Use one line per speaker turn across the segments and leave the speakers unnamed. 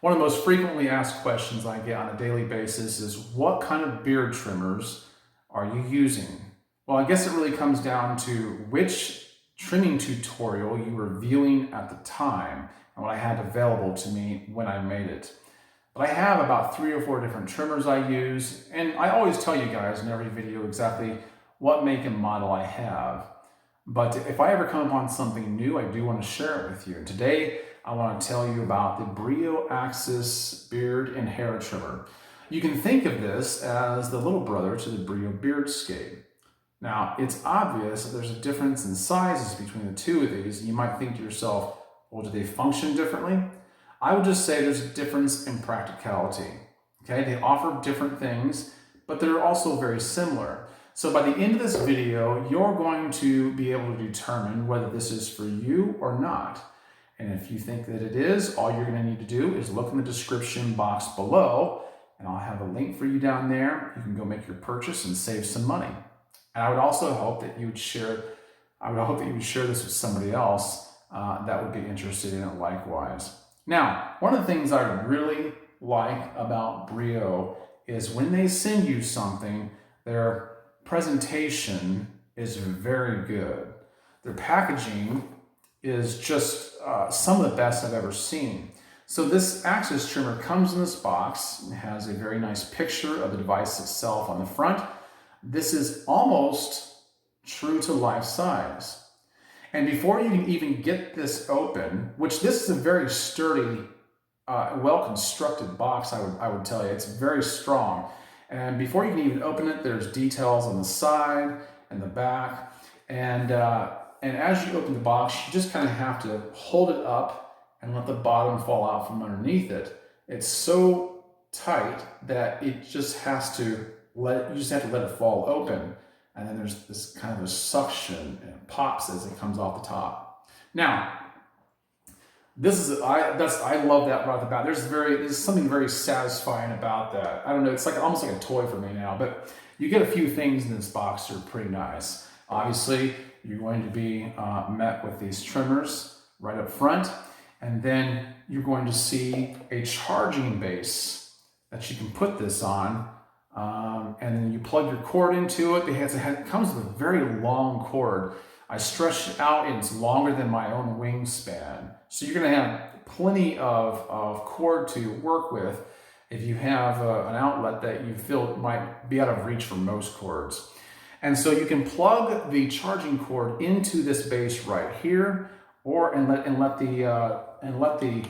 One of the most frequently asked questions I get on a daily basis is, what kind of beard trimmers are you using? Well, I guess it really comes down to which trimming tutorial you were viewing at the time and what I had available to me when I made it. But I have about 3 or 4 different trimmers I use, and I always tell you guys in every video exactly what make and model I have. But if I ever come upon something new, I do want to share it with you. And today, I want to tell you about the Brio Axis Beard and Hair Trimmer. You can think of this as the little brother to the Brio Beardscape. Now, it's obvious that there's a difference in sizes between the two of these. You might think to yourself, well, do they function differently? I would just say there's a difference in practicality. Okay, they offer different things, but they're also very similar. So by the end of this video, you're going to be able to determine whether this is for you or not. And if you think that it is, all you're going to need to do is look in the description box below, and I'll have a link for you down there. You can go make your purchase and save some money. And I would also hope that you would share. This with somebody else that would be interested in it likewise. Now, one of the things I really like about Brio is when they send you something, their presentation is very good. Their packaging is just some of the best I've ever seen. So this Axis trimmer comes in this box and has a very nice picture of the device itself on the front. This is almost true to life size. And before you can even get this open, which this is a very sturdy, well-constructed box, I would tell you. It's very strong. And before you can even open it, there's details on the side and the back. And as you open the box, you just kind of have to hold it up and let the bottom fall out from underneath it. It's so tight that you just have to let it fall open. And then there's this kind of a suction, and it pops as it comes off the top. Now, I love that right off the bat. There's something very satisfying about that. I don't know, it's like almost like a toy for me now, but you get a few things in this box that are pretty nice. Obviously, you're going to be met with these trimmers right up front, and then you're going to see a charging base that you can put this on, and then you plug your cord into it. It comes with a very long cord. I stretched it out, and it's longer than my own wingspan. So you're going to have plenty of cord to work with if you have an outlet that you feel might be out of reach for most cords. And so you can plug the charging cord into this base right here, and let the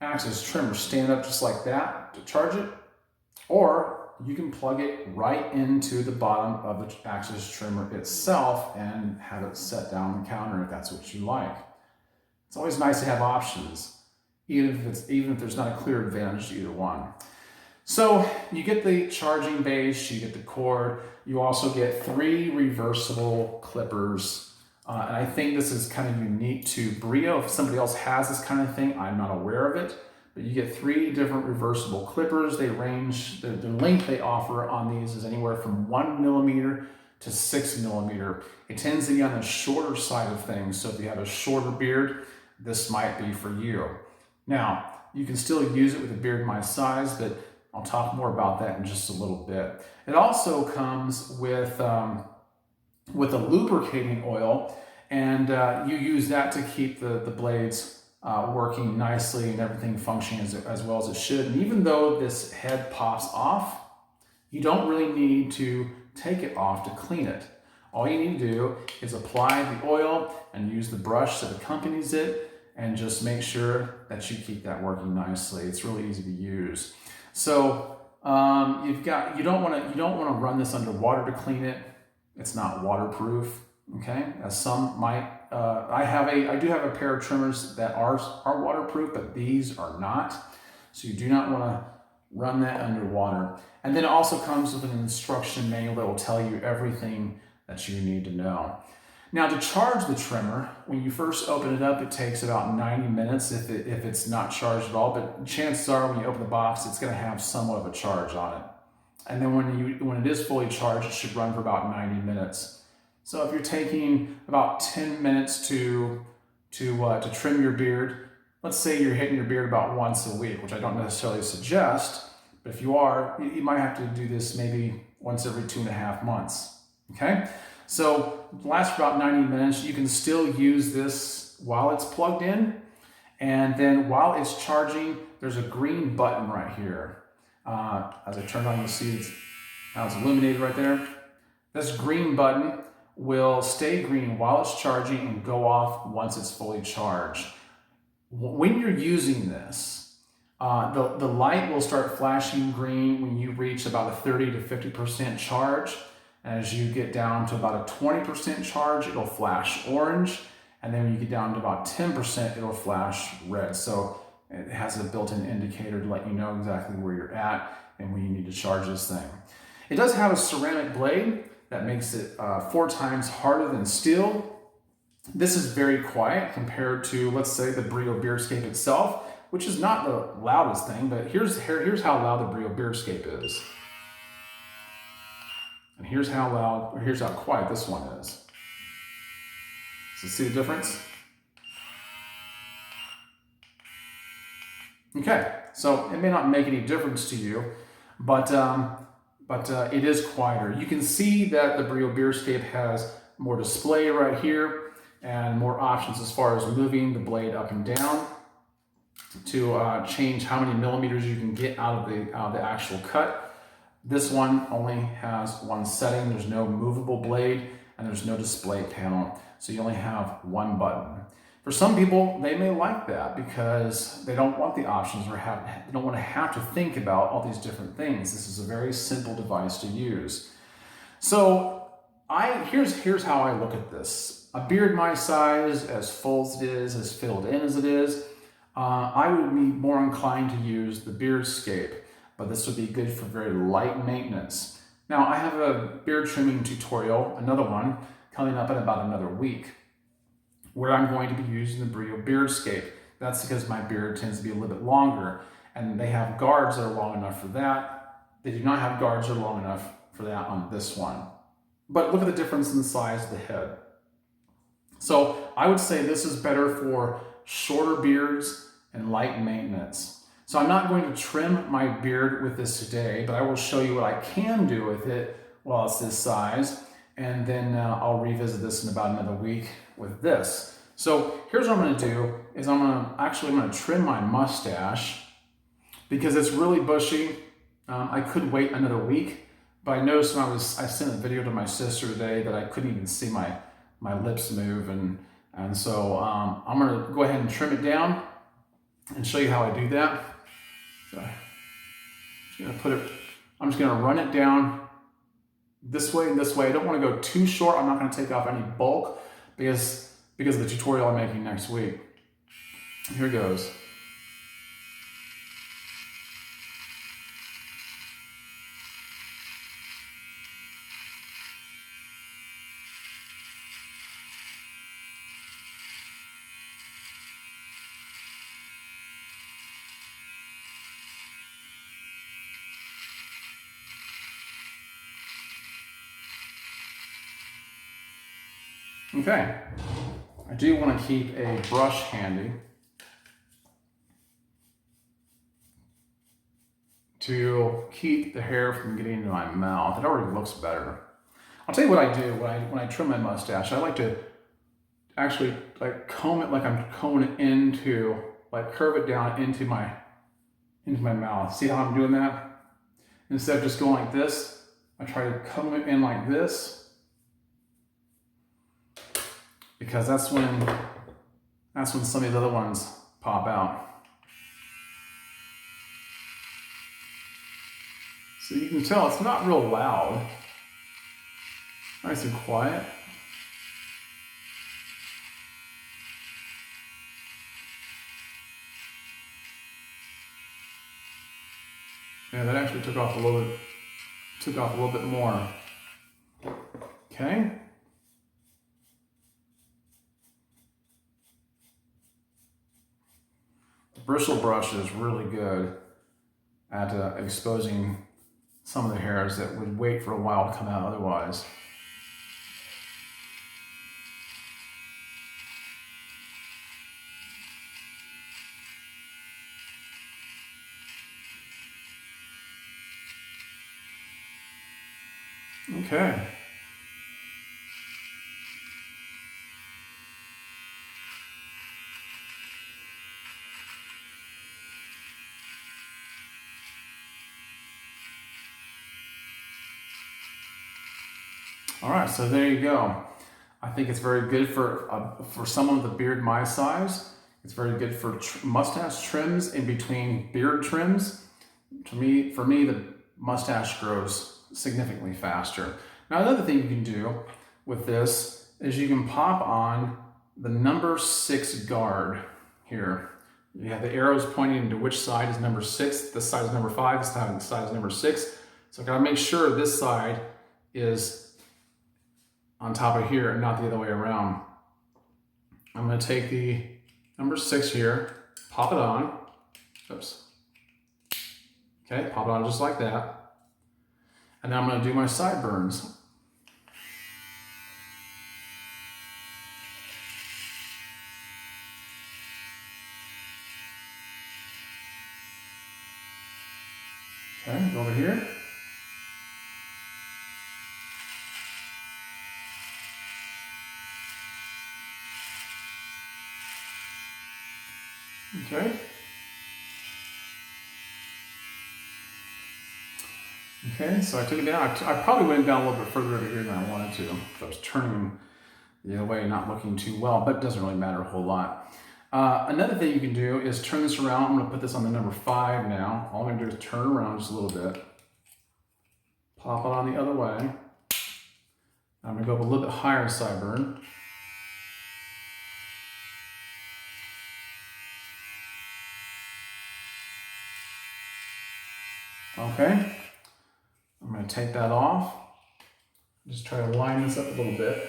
Axis trimmer stand up just like that to charge it, or you can plug it right into the bottom of the Axis trimmer itself and have it set down on the counter if that's what you like. It's always nice to have options, even if there's not a clear advantage to either one. So you get the charging base, you get the cord, you also get 3 reversible clippers. And I think this is kind of unique to Brio. If somebody else has this kind of thing, I'm not aware of it. But you get 3 different reversible clippers. They range, the length they offer on these is anywhere from 1 millimeter to 6 millimeter. It tends to be on the shorter side of things. So if you have a shorter beard, this might be for you. Now, you can still use it with a beard my size, but I'll talk more about that in just a little bit. It also comes with a lubricating oil, and you use that to keep the blades working nicely and everything functioning as well as it should. And even though this head pops off, you don't really need to take it off to clean it. All you need to do is apply the oil and use the brush that accompanies it, and just make sure that you keep that working nicely. It's really easy to use. So you don't want to run this under water to clean it. It's not waterproof. Okay, as some might. I do have a pair of trimmers that are waterproof, but these are not. So you do not want to run that underwater. And then it also comes with an instruction manual that will tell you everything that you need to know. Now, to charge the trimmer, when you first open it up, it takes about 90 minutes if it's not charged at all. But chances are, when you open the box, it's going to have somewhat of a charge on it. And then when it is fully charged, it should run for about 90 minutes. So if you're taking about 10 minutes to trim your beard, let's say you're hitting your beard about once a week, which I don't necessarily suggest, but if you are, you might have to do this maybe once every 2.5 months, okay? So it lasts for about 90 minutes. You can still use this while it's plugged in, and then while it's charging, there's a green button right here. As I turn on, you'll see how it's illuminated right there. This green button will stay green while it's charging and go off once it's fully charged. When you're using this, the light will start flashing green when you reach about a 30 to 50% charge. As you get down to about a 20% charge, it'll flash orange. And then when you get down to about 10%, it'll flash red. So it has a built-in indicator to let you know exactly where you're at and when you need to charge this thing. It does have a ceramic blade that makes it 4 times harder than steel. This is very quiet compared to, let's say, the Brio Beardscape itself, which is not the loudest thing, but here's how loud the Brio Beardscape is. And here's how quiet this one is. So see the difference? Okay, so it may not make any difference to you, but it is quieter. You can see that the Brio Beardscape has more display right here and more options as far as moving the blade up and down to change how many millimeters you can get out of the actual cut. This one only has one setting. There's no movable blade and there's no display panel. So you only have one button. For some people, they may like that because they don't want the options or they don't want to have to think about all these different things. This is a very simple device to use. So here's how I look at this. A beard my size, as full as it is, as filled in as it is, I would be more inclined to use the Beardscape, but this would be good for very light maintenance. Now, I have a beard trimming tutorial, another one, coming up in about another week, where I'm going to be using the Brio Beardscape. That's because my beard tends to be a little bit longer, and they have guards that are long enough for that. They do not have guards that are long enough for that on this one. But look at the difference in the size of the head. So I would say this is better for shorter beards and light maintenance. So I'm not going to trim my beard with this today, but I will show you what I can do with it while it's this size. And then I'll revisit this in about another week with this. So here's what I'm going to do is I'm going to trim my mustache because it's really bushy. I could wait another week, but I noticed when I sent a video to my sister today that I couldn't even see my lips move, and so I'm going to go ahead and trim it down and show you how I do that. So I'm just going to run it down this way and this way. I don't want to go too short. I'm not going to take off any bulk because of the tutorial I'm making next week. Here goes. Okay, I do want to keep a brush handy to keep the hair from getting into my mouth. It already looks better. I'll tell you what I do when I trim my mustache. I like to actually comb it like I'm combing it into, curve it down into my mouth. See how I'm doing that? Instead of just going like this, I try to comb it in like this. Because that's when some of the other ones pop out. So you can tell it's not real loud. Nice and quiet. Yeah, that actually took off a little bit more. Okay. Bristle brush is really good at exposing some of the hairs that would wait for a while to come out otherwise. Okay. All right, so there you go. I think it's very good for someone with a beard my size. It's very good for mustache trims in between beard trims. For me, the mustache grows significantly faster. Now, another thing you can do with this is you can pop on the number 6 guard here. You have the arrows pointing into which side is number 6. This side is number 5. This side is number 6. So I gotta make sure this side is on top of here and not the other way around. I'm going to take the number 6 here, pop it on. Oops. Okay, pop it on just like that. And then I'm going to do my sideburns. Okay, go over here. Okay. Okay, so I took it down. I probably went down a little bit further over here than I wanted to. I was turning the other way, not looking too well, but it doesn't really matter a whole lot. Another thing you can do is turn this around. I'm going to put this on the number 5 now. All I'm going to do is turn around just a little bit. Pop it on the other way. I'm going to go up a little bit higher sideburn. Okay, I'm going to take that off. Just try to line this up a little bit.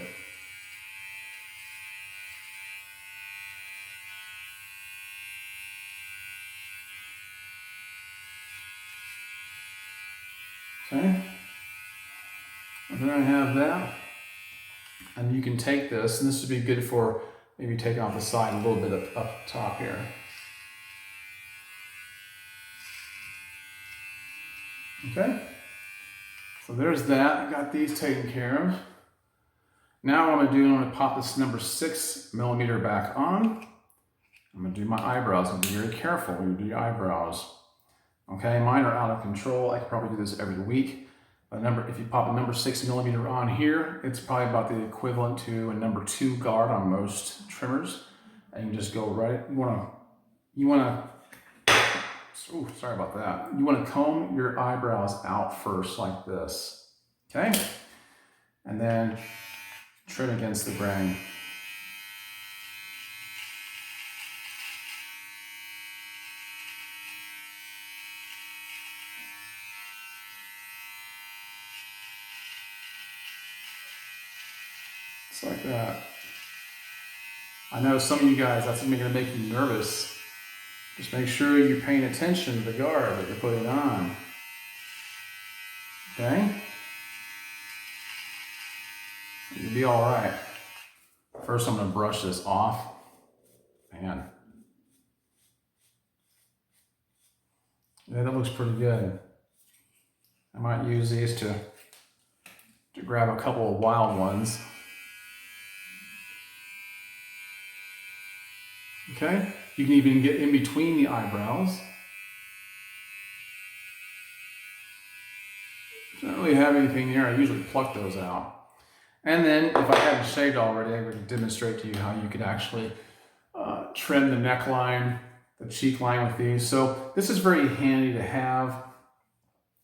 Okay, and then I have that. And you can take this, and this would be good for maybe taking off the side a little bit up top here. Okay, so there's that. I got these taken care of. Now what I'm going to do, I'm going to pop this number 6mm back on. I'm going to do my eyebrows. I'm going to be very careful when you do your eyebrows. Okay, mine are out of control. I could probably do this every week. If you pop a number 6mm on here, it's probably about the equivalent to a number 2 guard on most trimmers. And you just go right. You want to. Oh, sorry about that. You want to comb your eyebrows out first like this, okay? And then trim against the grain. Just like that. I know some of you guys, that's going to make you nervous. Just make sure you're paying attention to the guard that you're putting on. Okay? You'll be all right. First, I'm going to brush this off. Man. Yeah, that looks pretty good. I might use these to grab a couple of wild ones. Okay? You can even get in between the eyebrows. I don't really have anything here. I usually pluck those out. And then, if I hadn't shaved already, I would demonstrate to you how you could actually trim the neckline, the cheek line with these. So this is very handy to have.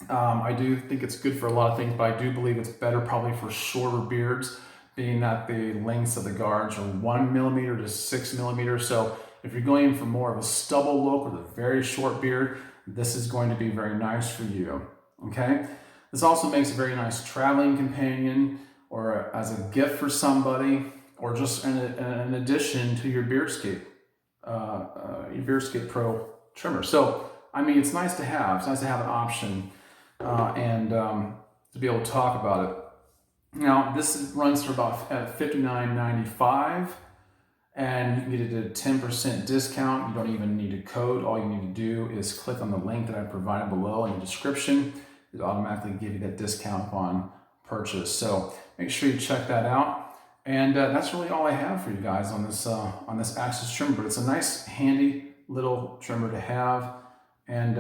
I do think it's good for a lot of things, but I do believe it's better probably for shorter beards, being that the lengths of the guards are 1mm to 6mm. So if you're going for more of a stubble look with a very short beard, this is going to be very nice for you, okay? This also makes a very nice traveling companion or as a gift for somebody, or just an addition to your Beardscape Pro trimmer. So, I mean, it's nice to have. It's nice to have an option and to be able to talk about it. Now, this runs for about $59.95. And you can get it at a 10% discount. You don't even need a code. All you need to do is click on the link that I provided below in the description. It automatically give you that discount upon purchase. So make sure you check that out. And that's really all I have for you guys on this Axis trimmer. But it's a nice, handy little trimmer to have. And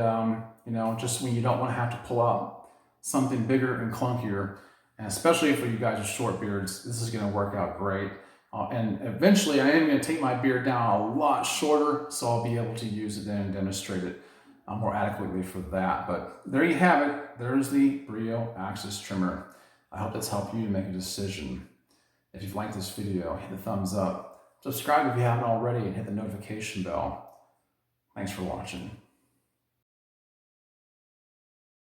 you know, just when you don't want to have to pull out something bigger and clunkier, and especially for you guys with short beards, this is going to work out great. And eventually, I am going to take my beard down a lot shorter, so I'll be able to use it and demonstrate it more adequately for that. But there you have it. There's the Brio Axis trimmer. I hope that's helped you to make a decision. If you've liked this video, hit the thumbs up. Subscribe if you haven't already, and hit the notification bell. Thanks for watching.